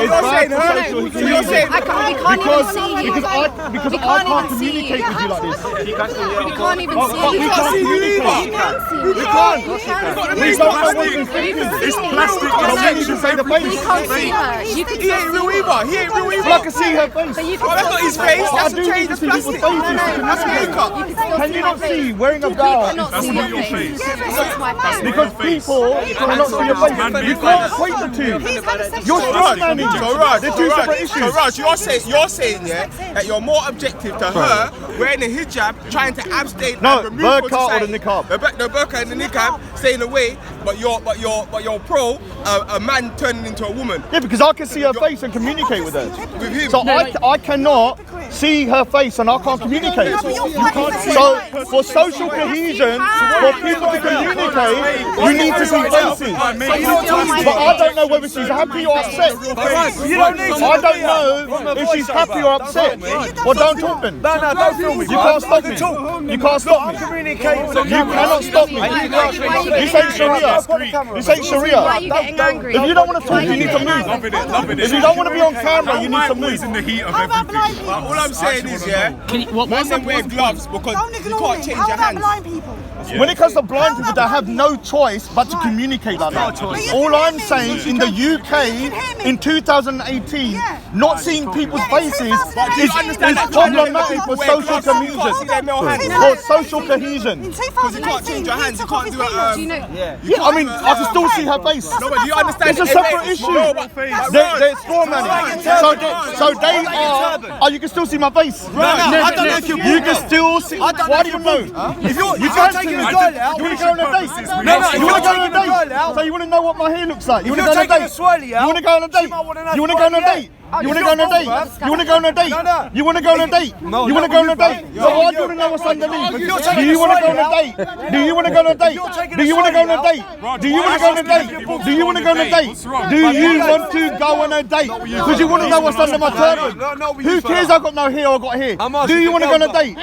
you're saying we can't even see you. Because I can't communicate with you like this. We can't even see you. We can't communicate. We can't. We don't know what you're thinking. It's plastic. I don't even say the face. We can't see her. He ain't real either. He ain't real either. Well, I can see her face. That's not his face. That's a change. That's plastic. That's makeup. Can you not see wearing a gown? That's not your face. Because people cannot see your face. You can't equate the two. You're strong, man. They're two separate issues. So Raj, you're saying that you're more objective to her wearing a hijab, trying to abstain. No, and remove burqa or the niqab. The burqa and the niqab staying away, but you're pro a man turning into a woman. Yeah, because I can see her face and communicate with her. With him. So I cannot see her face and I can't communicate. So for social cohesion, for people to communicate, you need to see faces. But I don't know whether she's happy or upset. I don't know if she's happy or upset. Well, don't talk then. No, don't film me. You can't stop me. You can't stop me. You cannot stop me. This ain't Sharia. This ain't Sharia. Why are you getting angry? If you don't want to talk, you need to move. If you don't want to be on camera, you need to move. In the heat of everything. All I'm saying is, men wear gloves because you can't change your hands. When it comes to blind people, they have no choice but to communicate like that. All I'm saying, in the UK, in 2018, not seeing people's faces is problematic for social cohesion. For social cohesion. Because you can't change your hands, you can't do it. Yeah, I mean, I can still see her face. No, but do you understand? It's a separate issue. They're straw manning. So they are. Oh, you can still see my face. I don't know if you can still see. Why do you know? If you're taking a girl out, you want to go on a date? No, you want to go on a date? So you want to know what my hair looks like? You want to go on a date? You want to go on a date? You want to go on a date? You want to go on a date? You want to go on a date? You want to go on a date? You want to go on a date? So why do you want to know what's underneath? Do you want to go on a date? Do you want to go on a date? Do you want to go on a date? Do you want to go on a date? Do you want to go on a date? Do you want to go on a date? Because you want to know what's under my turban. Who cares I've got no hair or got hair? Do you want to go on a date?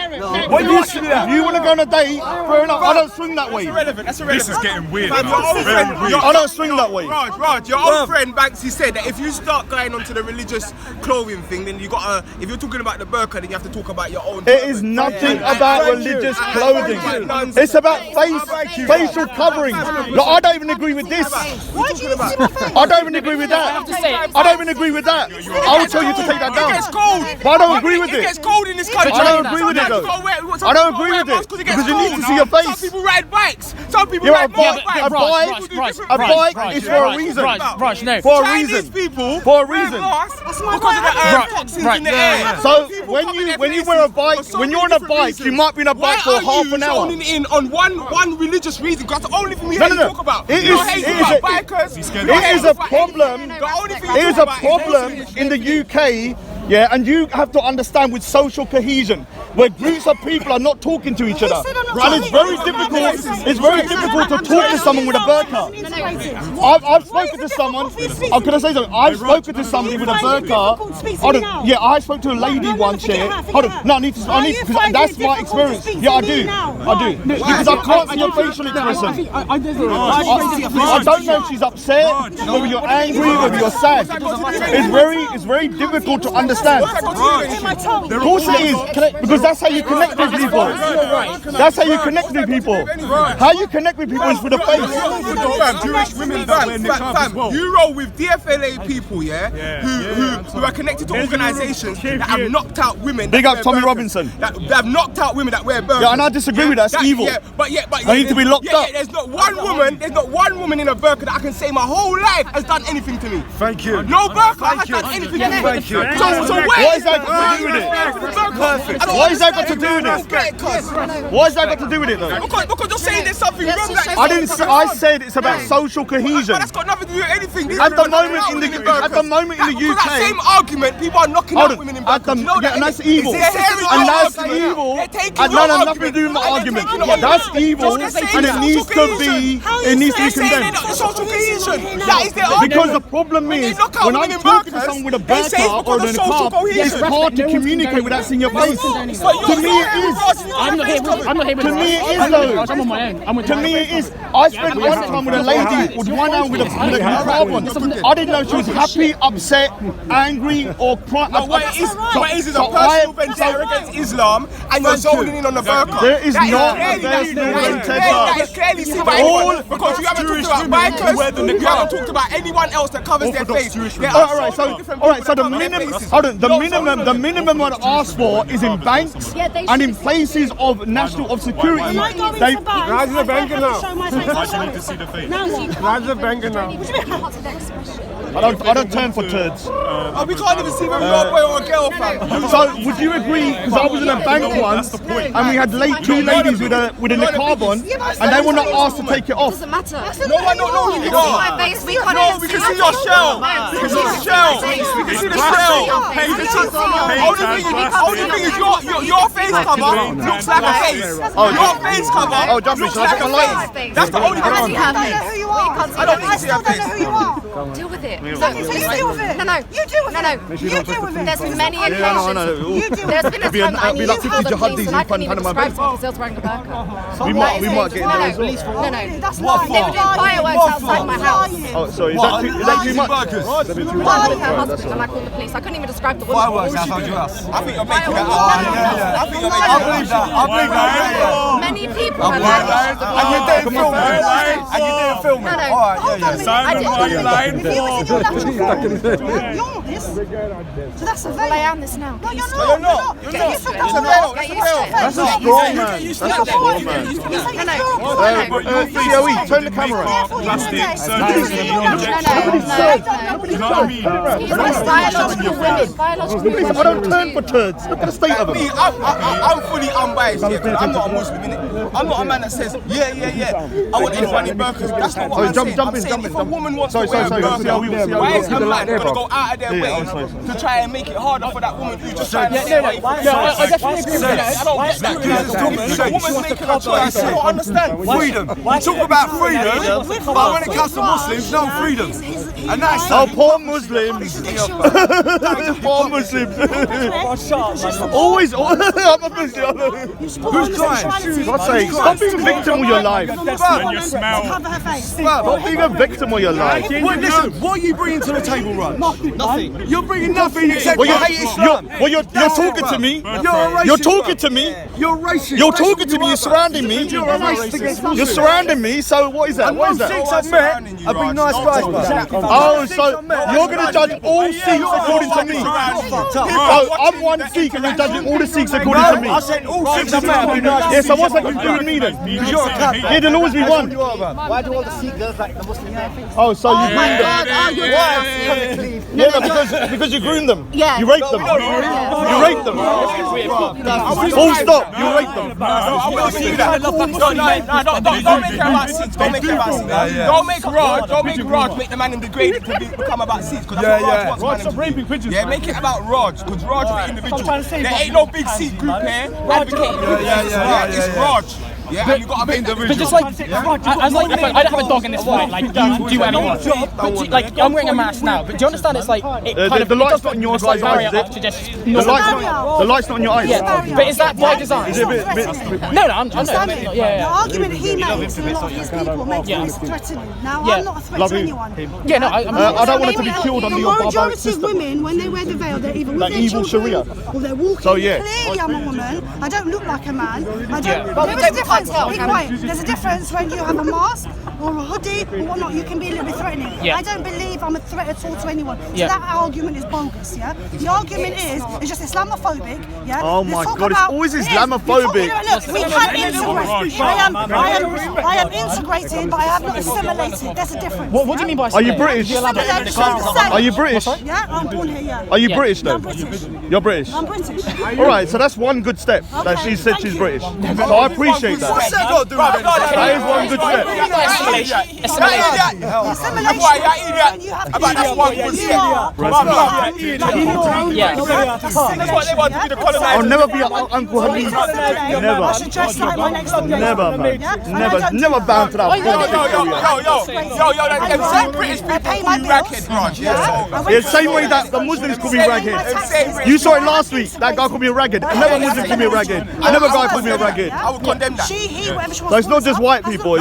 You want to go on a date? Fair enough. I don't swing that way. That's irrelevant. This is getting weird. I don't swing that way. Raj, your old friend Banksy said that if you start going onto the religious clothing thing, then you gotta. If you're talking about the burqa, then you have to talk about your own. It is nothing about religious clothing. It's about facial coverings. Look, I don't even agree with this. I don't even agree with that. I don't even agree with that. I will tell you to take that down. It gets cold. But I don't agree with it. It gets cold in this country. I don't agree with it though. I don't agree with it because you need to see your face. Some people ride bikes. Some people Yeah, ride motorbikes. a bike is for a reason. Raj, no. For a Chinese reason. people For a reason. because of the toxins in the air. So when you wear a bike, when you're on a bike, you might be on a bike for half an hour. Why are you zoning in on one religious reason? Because that's the only thing we No. talk about. It You're hating about bikers. It is a problem. It is a problem in the UK. Yeah, and you have to understand with social cohesion, where groups of people are not talking to each other, and it's very difficult. It's very difficult to talk to someone with a burqa. I've spoken to someone. Oh, can I say something? I've spoken to somebody with a burqa. Hold on. Yeah, I spoke to a lady once here. Hold on. No, I need to because that's my experience. Yeah, I do. Because I can't see your facial expression. I don't know if she's upset, whether you're angry, whether you're sad. It's very difficult to understand. Of course it is, because that's how you connect with people. That's how you connect with people. How you connect with people is with the face. Jewish women that wear niqab as well. You roll with DFLA people, who are connected to organisations that have knocked out women. Big up Tommy Robinson. That have knocked out women that wear burqas. Yeah, and I disagree with that. That's evil. But they need to be locked up. There's not one woman in a burqa that I can say my whole life has done anything to me. Thank you. No burqa has done anything to me. Thank you. So what is that got to do with it? What is that got to do with it? What has that got to do with it though? Because you're saying there's something wrong. I said it's about social cohesion. But that's got nothing to do with anything. At the moment in the UK, that same argument, people are knocking out women in burqas. And that's evil. And that's evil. And that has nothing to do with my argument. That's evil, and it needs to be condemned. Because the problem is, when I'm talking to someone with a burqa or a niqab, it's hard to communicate without seeing your face. To me it is. I'm not here with To me it is though. I'm on my own. I'm with To me it is. I spent one time with a lady with one hand with a niqab on. I didn't know if she was happy, upset, angry, or crying. What it is a personal vendetta against Islam, and you're zoning in on the burqa. There is not a personal vendetta. That is clearly seen by anyone, because you haven't talked about bikers, you haven't talked about anyone else that covers their face. All right. So the minimum, the minimum I'd ask for is in banks and in places of national security. They. Raj is a banker now. Why do you need to see the face? Raj is a banker now. I don't turn for turds. We can't even see whether you're a boy or a girl, fam. So would you agree? Because I was in a bank once, and we had two ladies with a niqab on, and they were not asked to take it off. Doesn't matter. No, I don't know who you are. My face, we can't No, even we see can see your shell. We can see the shell. We can see the shell. Only thing is your face cover looks like a face. Your face cover looks like a face. That's the only I thing. don't know who you are. I don't think I still don't know who you are. Deal with it. Exactly, so you deal with it. No. You deal with No. it. You deal with it. There's many occasions. You deal with There's it. been a time that I It'd be knew like for 50 the police jihadis and I in couldn't even Panama describe Bay. someone because they was wearing a burqa. We might get there as well. No. That's They lying. were doing fireworks outside my house. Oh, sorry. Is that too much? I with her husband and I called the police. I couldn't even describe the woman. I think you're making that up. I think you're making that up. I believe that. Many people have had And you didn't film it. And you didn't film it. No. Alright, yeah. Simon, what are you lying If you was in your for? natural form, you're not this. So that's a Well, I veil. am this now. No, you're You're not. not. Get used to Get that. used to it. That's a strong man. That's a strong man. COE, turn the camera on. Plastic surgery, Nobody Biological women. I don't turn for turds. Look at the state of Me, them. I'm fully unbiased here, because I'm not a Muslim, innit? I'm not a man that says, yeah, I want everyone in burqas. That's not what I'm saying. I'm saying if a woman wants to wear a burqa, why is a man going to go out of their way to try and make it harder for that woman who's just trying to say what I definitely agree with that. I don't get that. If a woman's making a choice, I don't understand. Freedom. We talk about freedom, but when it comes to Muslims, no freedom. And that's Oh, poor Muslims. Poor Muslims. Always, I'm a Muslim. who's crying? God's sake, stop being a victim of your life. And you smell. Cover her face. Stop being a victim of your life. Well, listen, what are you bringing to the table, Raj? Nothing. You're bringing nothing except Well, you hate Islam. you're talking to me. You're a racist. You're talking to me. You're racist. You're talking to me. You're surrounding me. You're a racist against Muslims. You're surrounding me. So what is that? What is that? Sikhs I've met have been nice guys, bro. Oh, so you're going to judge all Sikhs according to me. Oh, I'm one Sikh and you're judging all the Sikhs according to me. I said all Sikhs I've met have been nice. Yeah, so what's that got to do with me then? Because you're a cat. Yeah, there'll always be one. Why do all the Sikh girls like the Muslim men? Oh, so you groomed them. Yeah, no, because you groomed them. Yeah. You raped them. You raped them. Full stop. You raped them. I will see that. Don't make it about seats. Don't make it about seats. Don't make Raj make the man in degraded to become about seats. Because that's what Raj wants man to do. Yeah, make it about Raj. Because Raj is the individual. There ain't no big seat group here advocating for this. It's Raj. Yeah, and you got to be individual. But just like, as like, if I don't have a dog in this fight, like, you do anyone. But like, I'm wearing a mask now, but do you understand it's like, it kind of, the light's it does not in your put a slight eyes, barrier is it? up to just, The light's not in your eyes. yeah, but is that by design? Is it a bit? No, I'm Understand it? The yeah. argument he makes and a lot of his people make is threatening. Now, I'm not a threat to anyone. Yeah, no, I don't want it to be killed under your barbaric majority of system. women, when they wear the veil, they're either with Like their evil children, Sharia. or they're walking. So, yeah. Clearly, I'm a woman. I don't look like a man. I don't. But There we is a don't difference. tell, Be can we? quiet. There's a difference when you have a mask or a hoodie or whatnot. You can be a little bit threatening. Yeah. I don't believe I'm a threat at all to anyone. So Yeah. that argument is bogus. Yeah. The argument is it's just Islamophobic. Yeah. Oh Let's my talk God, it's about- always it is. Islamophobic. Look, we can integrate. I am integrated, but I have not assimilated. There's a difference. What do you mean by Are you British? Are you British? Yeah, I'm born here. Yeah. Are you British though? I'm British. You're British. I'm British. All right, so that's one good step that she said she's British. So I appreciate that. What's that got to do with it? That is one good step. Assimilation. That idiot. Assimilation. Boy, that idiot. You have to About that be- one you percent. are- Yeah. That's what they want to be the colonizers. I'll never be Uncle Hamid. I Never. should dress like my next door neighbour. Never, man. Yeah? And I Never. don't do Never that. bound to that Yo, bullshit. them British people pay call my you bills. ragged, Raj. Yeah, so. Yeah, same way that the Muslims call me ragged. You saw it last week. That guy called me ragged. Another Muslim called me ragged. Another guy called me ragged. I would condemn that. She, he, whatever she wants So it's to not call just herself. white people.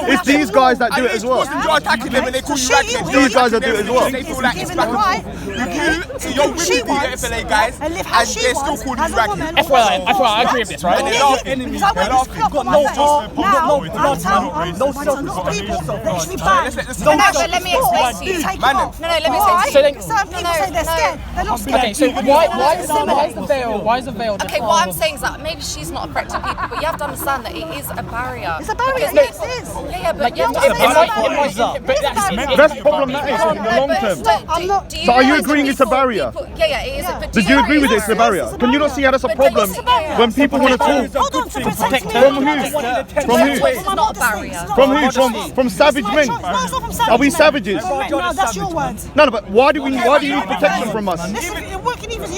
It's these guys that do it as well. Muslims are attacking them and they call you ragged. These guys that do it as well. They feel like it's Given the right, you're with she the wants, FLA guys, and and live how they're she still wants calling as you a ragged. woman. FYI, I agree with this, right? And they're laughing. Because I wear this clock on my face. Now, I'm telling lots of people they should be banned. No, but let me explain to you. Take it No, off. no, let me Why? explain to you. Certain people say they're scared. They're not scared. Okay, so why is the veil? Why is the veil? Okay, what I'm saying is that maybe she's not a threat to people, but you have to understand that it is a barrier. It's a barrier. Because Yes, it is. Yeah, but you have to That's problematic in the long term. So are you agreeing it's a barrier? Yeah, it is. But Did you agree with it? It's a barrier. Can you not see how that's a problem when people want to talk? Hold on, to protect me. From who? From who? It's not a barrier. From who? From savage men? No, it's not from savage Are we men. savages? No, that's your words. No, but why do you need protection from us? Listen, you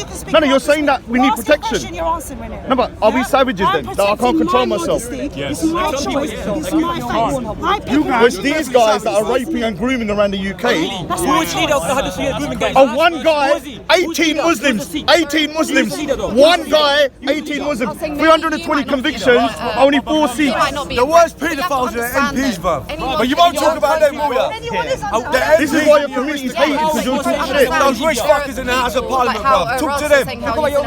can speak. No, you're saying that we need Ask a protection. question, you're answering it. No, but are we savages then? That I can't control myself? It's my choice. It's my faith. I pick Well, it's these guys that are raping and grooming around the UK. That's my choice. And one guy, 18 Muslims, 18 Muslims. One guy, 18 Muslims. 320 convictions, only 4 seats. The worst paedophiles are MPs, bruv. But you won't talk about them, will ya? This is why your community's hated, because you're talking shit. Those rich fuckers in the House of Parliament, bruv. Talk to them.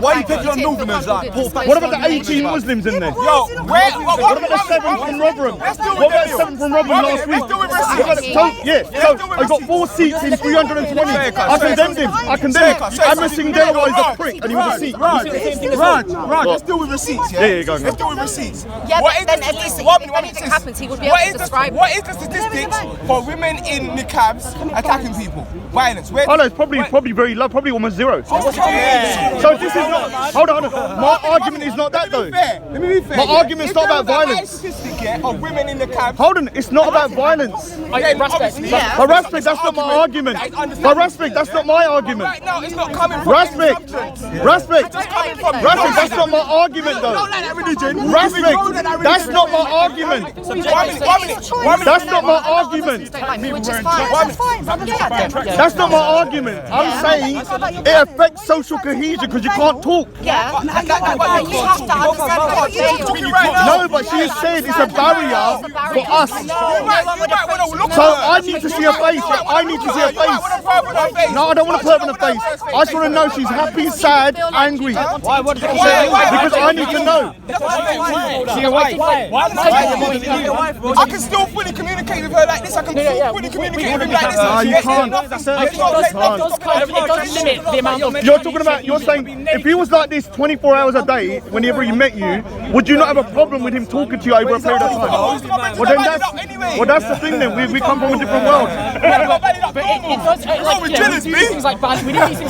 Why are you picking on Northerners like Paul? What about the 18 Muslims in there? Yo, where? What about the 7 from Rotherham? What about the 7 from Rotherham last week? So I got 4 seats in 320. I condemned him. I condemned him. Amr Singh Delwa is a prick and he was a seat. Raj, let's deal with receipts, yeah? Yeah, go on. Let's deal with receipts. Yeah, What but is then the at least statistic? if anything happens, he would be able to describe What is the statistics for women in niqabs attacking people? Violence. Where? Oh no, it's probably very low, probably almost zero. So this is not. Hold on. My argument is not that though. Let me be fair. My argument's not about violence. Statistic of women in niqabs. Hold on, it's not about violence. For respect, that's not my argument. For respect, that's not my argument. Right now, it's not coming from Respect, respect, that's not my argument though. Don't like that religion. Respect, that's not my argument. 1 minute. That's not my argument. which is fine. That's not my argument. I'm saying it affects social cohesion because you can't talk. Yeah, but you have to understand what you're talking right now. No, but she said it's a barrier for us. So I need to see her face. I need to see her face. No, I don't want to put her in the face. I just want to know she's happy, sad, angry. Why? Because I need to know. I can still fully communicate with her like this. I can still fully communicate with her like this. No, you can't. It does limit the amount of. You're saying if he was like this 24 hours a day whenever he met you, would you not have a problem with him talking to you over a period of time? Well, that's the thing then. We come from a different world. But it does. We do things like body language and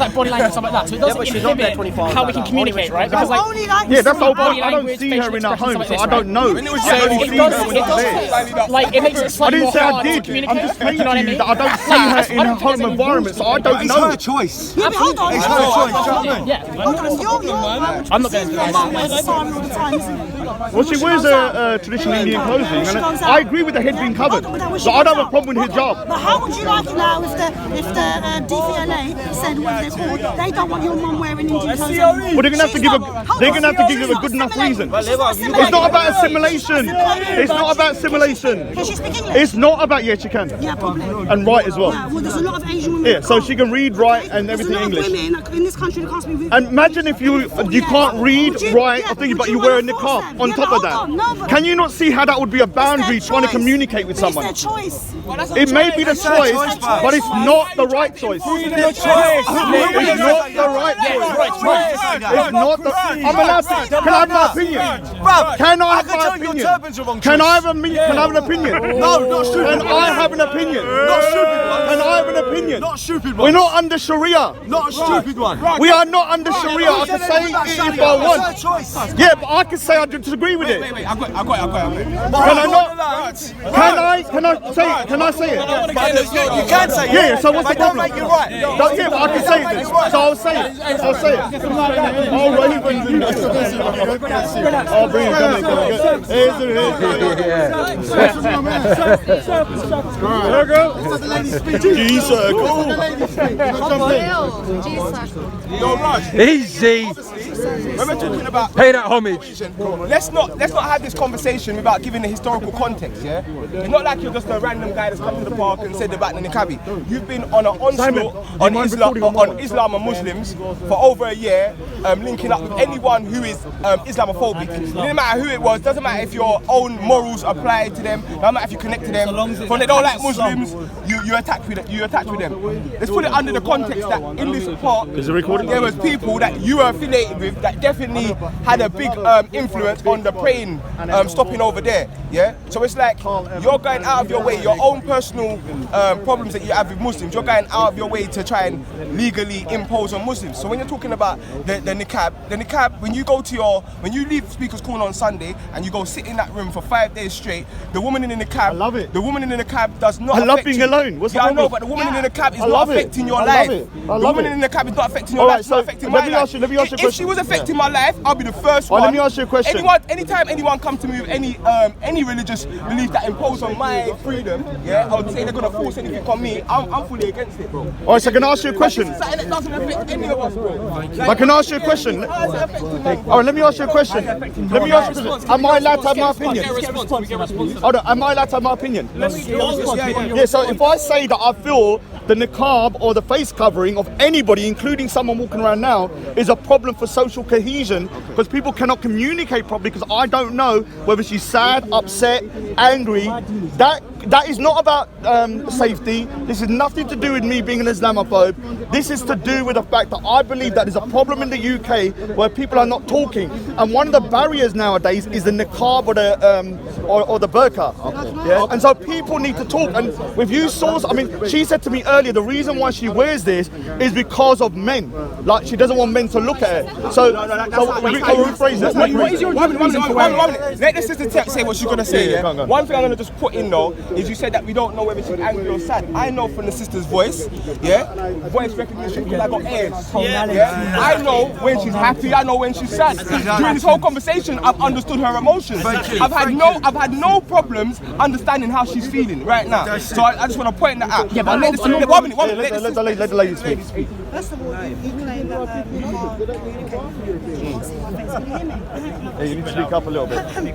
stuff like that. So it does inhibit how we can communicate, right? Because Yeah, that's all. I don't see her in her home, so I don't know. Like it makes it I slightly didn't more say I hard to did. communicate. I'm just saying You know what I to you mean? that I don't see her in her home environment, so I don't It's know. her choice. Yeah, but hold on. It's her choice. Do you know what I mean? Yeah. Hold on. I'm not going to do that. Mum wears a sari all the time, isn't it? Well, she wears a traditional Indian clothing, and I agree with the head being covered. So I don't have a problem with hijab. But how would you like it now if the DVLA said what they're called? They don't want your mum wearing Indian clothes. Well, they're gonna have to give a good enough reason. It's not about assimilation. It's not about assimilation. Can she speak English? It's not about yes, she can. Yeah, probably. And write as well. Yeah, well, there's a lot of Asian women. Yeah, so she can read, write, and everything There's a lot English. of women in this country that can't speak. And imagine if you can't read, write, or think, but you wear a niqab on top of that. Can you not see how that would be a boundary trying to communicate with someone? It's their choice. It may be the choice, but it's not the right choice. It's not the right choice. It's not the. I'm allowed to. Can I have my opinion? Bruv, Can I have can my tell your opinion? turban's the wrong Can choice. I have an opinion? No, not stupid. Can I have an opinion? Not stupid one. Can I have an opinion? Not stupid We're one. not under Sharia. Not a stupid one. We are not under Sharia. I can say it if I want. It's your choice. Yeah, but I can say I disagree with it. Wait, I got it. Can I not? Can I say it? Can I say it? You can say it. Yeah, so what's the But don't problem? make it right. No, yeah, but I can say this. So I'll say it. I'll say it. Oh, really? Oh, bring it. Come on. Here's Yo, Raj. Easy. When we're talking about Pay that homage. let's not have this conversation without giving the historical context, yeah? It's not like you're just a random guy that's come to the park and said about the NIQAB. You've been on an onslaught on Islam and Muslims for over a year, linking up with anyone who is Islamophobic. It doesn't matter who it was, doesn't matter if your own morals apply to them, doesn't matter if you connect to them. When they don't like Muslims, you attack with them. Let's put it under the context that in this park, there was people that you were affiliated with that definitely had a big influence on the praying stopping over there. Yeah, so it's like you're going out of your way, your own personal problems that you have with Muslims, you're going out of your way to try and legally impose on Muslims. So when you're talking about the NIQAB, when you leave Speaker's Corner on Sunday and you go sit in that room for 5 days straight, the woman in the NIQAB, I love it. The woman in the NIQAB does not. I love being alone. What's the problem? I know, but the woman in the NIQAB is not affecting your life. The woman in the NIQAB is not affecting your life. It's not affecting my life. Let me ask you a question. If she was affecting my life, I'll be the first one. Let me ask you a question. Anytime anyone comes to me with any religious belief that impose on my freedom, yeah, I would say they're gonna force anything on me. I'm fully against it, bro. All right, so can I ask you a question? This is something that doesn't affect any of us, bro. But can I ask you a question? All right, let me ask you a question. Am I allowed to have my opinion? Hold on, am I allowed to have my opinion? Yeah, so if I say that I feel the niqab or the face covering of anybody, including someone walking around now, is a problem for social cohesion because people cannot communicate properly because I don't know whether she's sad, upset, angry. That is not about safety. This is nothing to do with me being an Islamophobe. This is to do with the fact that I believe that there's a problem in the UK where people are not talking. And one of the barriers nowadays is the niqab or the burqa. Yeah? And so people need to talk. And with you, Source, I mean, she said to me earlier, the reason why she wears this is because of men. Like, she doesn't want men to look at her. So rephrase that. What is your reason for wearing it? Let the sister say what she's going to say. Yeah, go on. One thing I'm going to just put in though is you said that we don't know whether she's angry or sad. I know from the sister's voice, yeah, voice recognition because I got ears. Yeah? I know when she's happy. I know when she's sad. During this whole conversation, I've understood her emotions. I've had no problems understanding how she's feeling right now. So I just want to point that out. Yeah, but let the lady speak. First of all, you claim that you can't see my face. Can you hear me? Yeah, you need to speak up a little bit. Okay,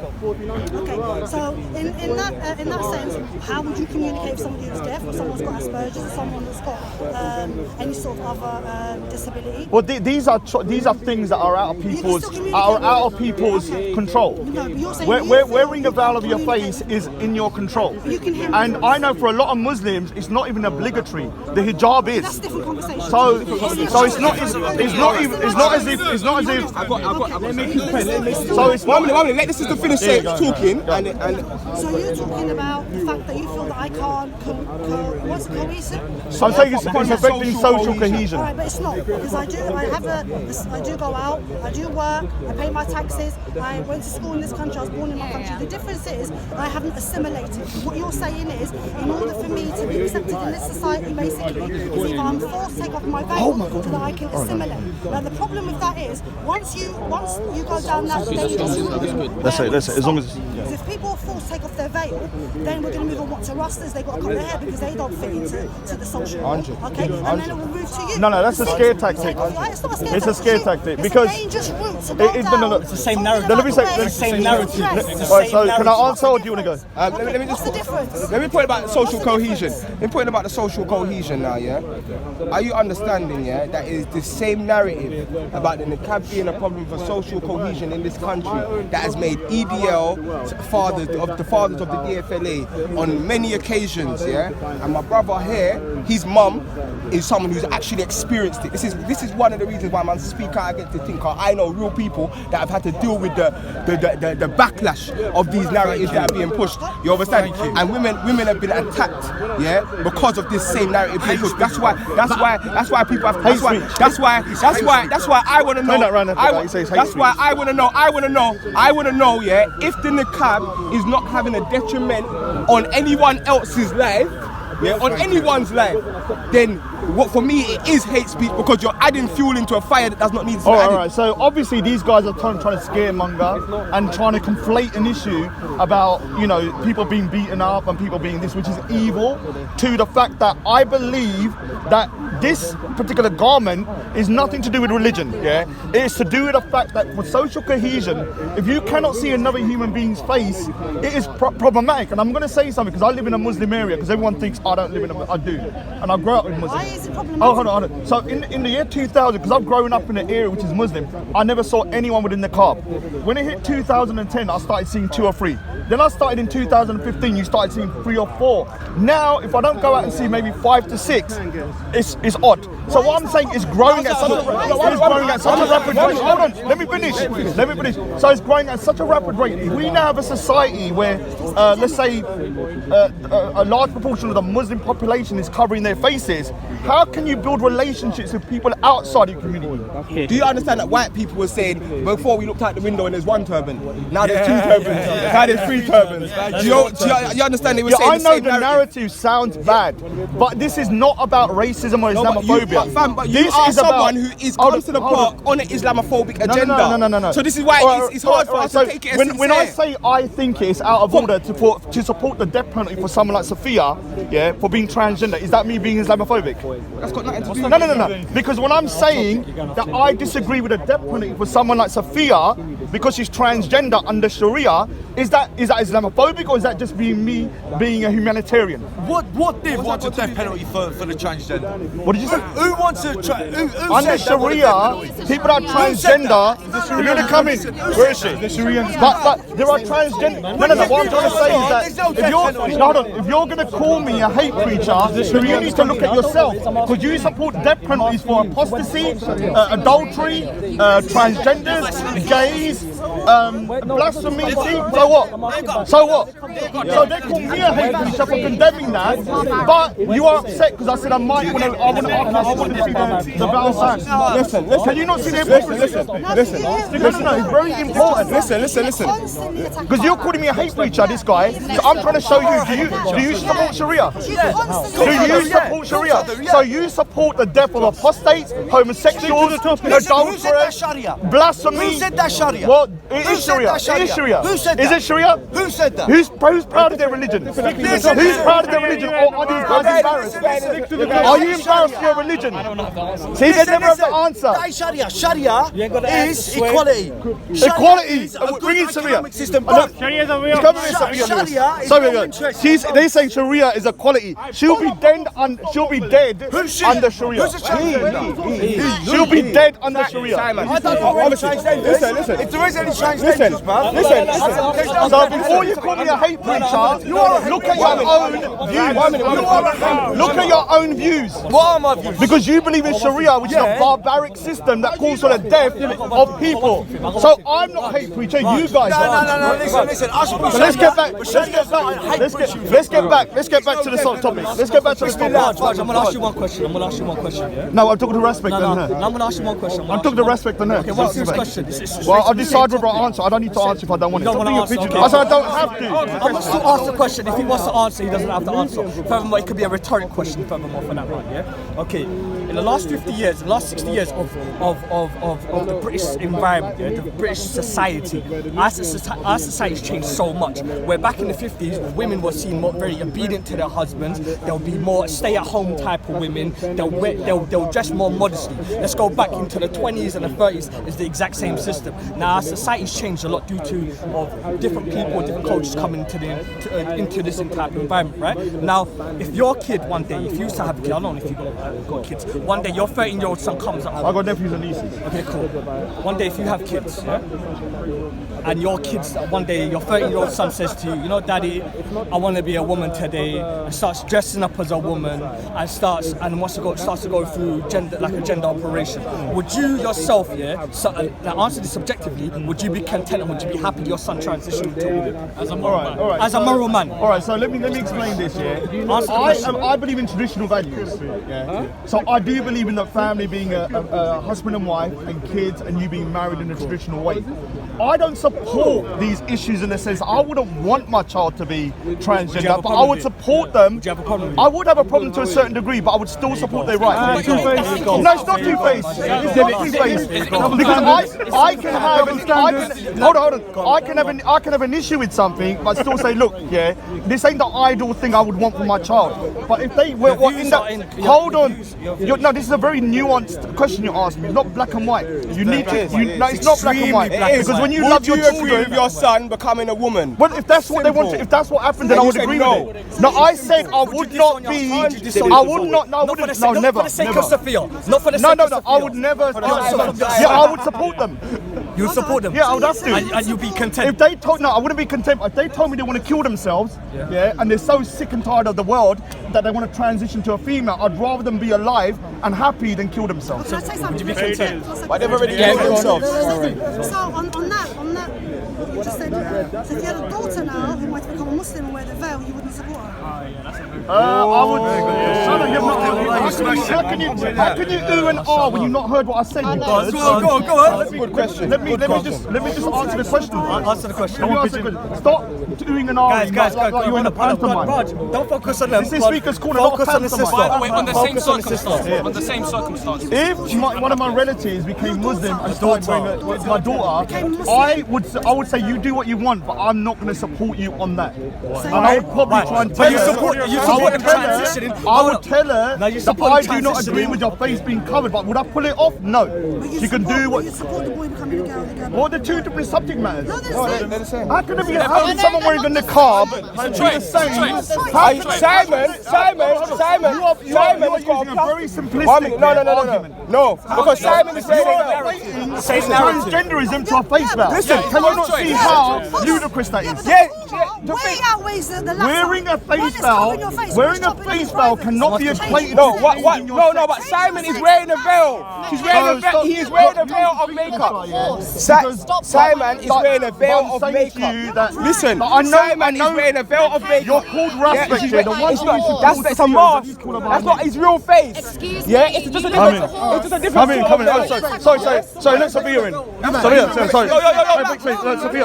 so in that sense, how would you communicate with somebody who's deaf, or someone who's got Asperger's, or someone that's got any sort of other disability? Well, these are things that are out of people's control. No, but you're saying Wearing a veil over your face is in your control. And I know for a lot of Muslims, it's not even obligatory. The hijab is. That's a different conversation. So it's not as if. So it's one minute. Let the sister finish talking. So you're talking about the fact that you feel that I can't what's cohesive? I'm saying it's affecting social cohesion. All right, but it's not, because I do go out, I do work, I pay my taxes, I went to school in this country, I was born in my country. The difference is I haven't assimilated. What you're saying is, in order for me to be accepted in this society, basically, is either I'm forced to take off my veil so that I can assimilate. Now the problem with that is, once you go down that dangerous route, That's it, as long as because if people are forced to take off their veil, then we're going to move on to Rastas. They've got to cut their hair because they don't fit into the social norm. Okay, and then it will move to you. No, that's a scare tactic. It's not a scare tactic. It's a scare tactic because it's a dangerous route to go down. It's the same narrative. Let me say the same narrative. Alright, so can I answer or do you want to go? Let me just. What's the difference? Let me point about the social cohesion. Let me point about the social cohesion now, yeah? Are you understanding, yeah, that is the same narrative about the NIQAB being a problem for social cohesion in this country that has made EDL, the fathers of the DFLA, on many occasions, yeah. And my brother here, his mum is someone who's actually experienced it. This is one of the reasons why man speak out against the thing. Cause I know real people that have had to deal with the backlash of these narratives that are being pushed. You understand? And women have been attacked, yeah, because of this same narrative being pushed. That's why people have. That's why I want to know. That's why I want to know. I want to know, yeah, if the niqab is not having a detriment on anyone else's life, yeah, on anyone's life, then what for me it is hate speech, because you're adding fuel into a fire that does not need to be added. Alright, so obviously these guys are trying to scaremonger and trying to conflate an issue about, you know, people being beaten up and people being this, which is evil, to the fact that I believe that this particular garment is nothing to do with religion, yeah? It is to do with the fact that for social cohesion, if you cannot see another human being's face, it is problematic. And I'm going to say something, because I live in a Muslim area, because everyone thinks I don't live in I do. And I grew up in Muslim. Why is it problematic? Oh, hold on. So in the year 2000, because I've grown up in an area which is Muslim, I never saw anyone with a niqab. When it hit 2010, I started seeing 2 or 3. Then I started in 2015, you started seeing 3 or 4. Now, if I don't go out and see maybe 5 to 6, it's odd. So what I'm saying is growing at such a rapid rate. Hold on, let me finish. So it's growing at such a rapid rate. If we now have a society where, let's say, a large proportion of the Muslim population is covering their faces, how can you build relationships with people outside your community? Do you understand that white people were saying, before we looked out the window and there's 1 turban, now there's 2 turbans, now there's 3 turbans. Do you understand they were saying I the know same the narrative sounds bad, but this is not about racism or Islamophobia. But you are someone who is comes to the park on an Islamophobic agenda. No. So this is why it's hard for us to take it as when I say I think it's out of order to support the death penalty for someone like Sophia, yeah, for being transgender, is that me being Islamophobic? That's got nothing to do. No. Because when I'm saying that I disagree with the death penalty for someone like Sophia because she's transgender under Sharia, is that Islamophobic, or is that just me being a humanitarian? What did want a death penalty for the transgender? What did you say? Who wants a under Sharia, people that are transgender, if you're gonna come in, where is she? But there are transgender. No. What I'm trying to say is that if you're gonna call me a hate preacher, then you need to look at yourself, because you support death penalties for apostasy, adultery, transgenders, gays, blasphemy. So what? So they call me a hate preacher for condemning that, but you are upset because I said I want to see the valid signs. Listen. Can you not see the hypocrisy? Listen. It's very important. Listen. Because you're calling me a hate preacher, this guy. So I'm trying to show you. Do you support Sharia? Do you support Sharia? So you support the death of apostates, homosexuals, adulterers, blasphemy. Who said that Sharia? Well, it is Sharia. Who said that? Is it Sharia? Who said that? Who's proud of their religion? Who's proud of their religion? Or are these guys embarrassed? Are you embarrassed of your religion? See, they never have the answer. That is Sharia. Sharia is equality. Equality. Bring in Sharia. Sharia is They say Sharia is equality. She'll be dead under Sharia. She'll be dead under Sharia. Listen. If there is any transgenders, man. Listen. So before you call me a hate preacher, look at your own views. Look at your own views. What are my views? Because you believe in Sharia, which is a barbaric system that calls for the death of people. So I'm not a hate preacher, you guys are. No, listen. So let's get back to the topic. Let's get back to the topic. I'm going to ask you one question. Yeah? No, I'm talking to respect on her. I'm going to ask you one question. I'm talking to respect on her. Okay, what's this question? Well, I'll decide whether I answer. I don't need to answer if I don't want it. I said I don't have to. I must still ask the question. If he wants to answer, he doesn't have to answer. Furthermore, it could be a rhetoric question furthermore for that one, yeah? Okay, in the last 50 years, the last 60 years of the British environment, yeah, the British society, our society's changed so much. Where back in the 50s, women were seen more very obedient to their husbands. There'll be more stay-at-home type of women. They'll dress more modestly. Let's go back into the 20s and the 30s. It's the exact same system. Now our society's changed a lot due to different people, different cultures coming into this type of environment, right? Now, if your kid one day, if you used to have a kid, I don't know if you got kids, one day your 13-year-old son comes up. I got nephews and nieces. Okay, cool. One day if you have kids, yeah? And your kids, one day your 13-year-old son says to you, you know, Daddy, I want to be a woman today, and starts dressing up as a woman, and starts to go through gender operation. Would you yourself, now answer this subjectively, would you be content and would you be happy your son transitioning to a woman? As a moral man. All right. As a moral man. All right, so let me explain this, I believe in traditional values, So I do believe in the family being a husband and wife and kids and you being married in a traditional way. I don't support these issues in the sense I wouldn't want my child to be transgender, but I would support them. Would you have a problem with I would have a problem to a certain degree, but I would still support their rights. No, it's not two-faced. It's not two-faced. Because I can have an issue with something, but still say, look, this ain't the ideal thing I would want for my child. But if they were in that, hold on. No, this is a very nuanced question you asked me. It's not black and white. You need to. No, it's not black and white. Because when you love your children, agree with your son becoming a woman? Well, if that's what they want to, if that's what happened, then I would agree with it. No, I said I would not be. I would not. No, never. Not for the sake of Sophia. Not for the sake of Sophia. I would never. Yeah, I would support them. You support them? Yeah, I would have to. And you'd be content? If they told, no, I wouldn't be content. If they told me they want to kill themselves, and they're so sick and tired of the world that they want to transition to a female, I'd rather them be alive and happy than kill themselves. Can I say something? Would you be content? But they've already killed themselves. So on that, what you just said, so if you had a daughter now who wanted to become a Muslim and wear the veil, you wouldn't support her? I would. How can you ooh and ah when you've not heard what I said? Go on. That's a good question. Let me just answer the question. Answer the question. Stop oohing and ahhing Guys, like you're in a pantomime. Raj, don't focus on them. This speaker's called a focus on the sister. On the same circumstances. On the same circumstances. If one of my relatives became Muslim and started wearing my daughter, I would say you do what you want, but I'm not going to support you on that. And I would probably try and tell her. You support them transitioning. I would tell her that I do not agree with your face being covered, but would I pull it off? No. She can do what. You support the boy becoming a girl. Well, they're two different subject matters. No, they're the same. How can someone wearing the niqab be the same? Simon has got a very simplistic argument. No, because Simon is saying transgenderism to a face value. Listen, can you not see how ludicrous that is? Way outweighs the last Wearing a face veil cannot be equated. No, but Simon is wearing a veil. He's wearing a veil. He is wearing a veil of makeup. Simon is wearing a veil of makeup. Listen, Simon is wearing a veil of makeup. You're called RASPECT. That's a mask. That's not his real face. Excuse me. Yeah, it's just a different. It's just a different. Come in. Sorry. Let Sophia in. Sorry.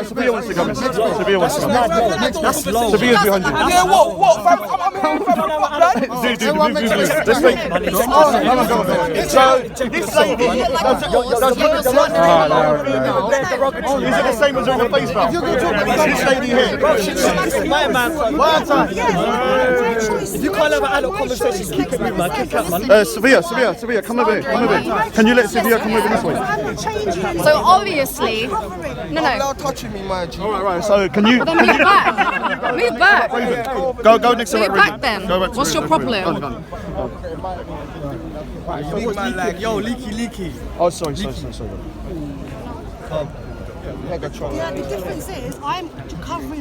Sophia wants to come in. Sophia wants to come in. Sophia's behind you. Yeah, what? I'm here for Dude, move. Let's wait. So, this lady is it the same as wearing a face veil? This lady here. If you can't have an adult conversation, kick it, man. Kick out, man. Sophia, come over here. Can you let Sophia come over this way? So obviously, no. touching me, my G. Right. So, can you? Then move back. Move back. Go next to Move her. back then. What's your problem? Big man like, yo, leaky. Oh, sorry. Yeah, the difference is I'm covering